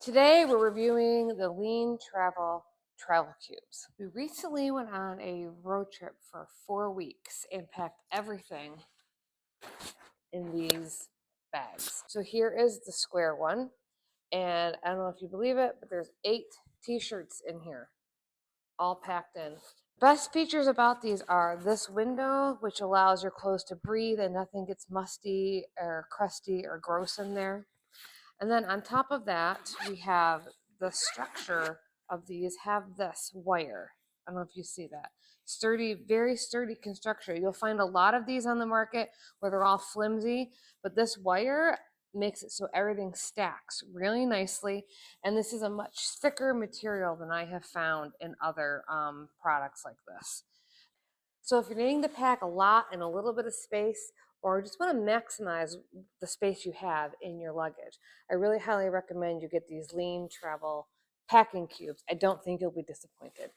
Today we're reviewing the LeanTravel travel cubes. We recently went on a road trip for 4 weeks and packed everything in these bags. So here is the square one, and I don't know if you believe it, but there's 8 t-shirts in here, all packed in. Best features about these are this window, which allows your clothes to breathe and nothing gets musty or crusty or gross in there. And then on top of that, we have the structure of these have this wire. I don't know if you see that. Sturdy, very sturdy construction. You'll find a lot of these on the market where they're all flimsy, but this wire makes it so everything stacks really nicely. And this is a much thicker material than I have found in other products like this. So if you're needing to pack a lot in a little bit of space, or just want to maximize the space you have in your luggage, I really highly recommend you get these LeanTravel packing cubes. I don't think you'll be disappointed.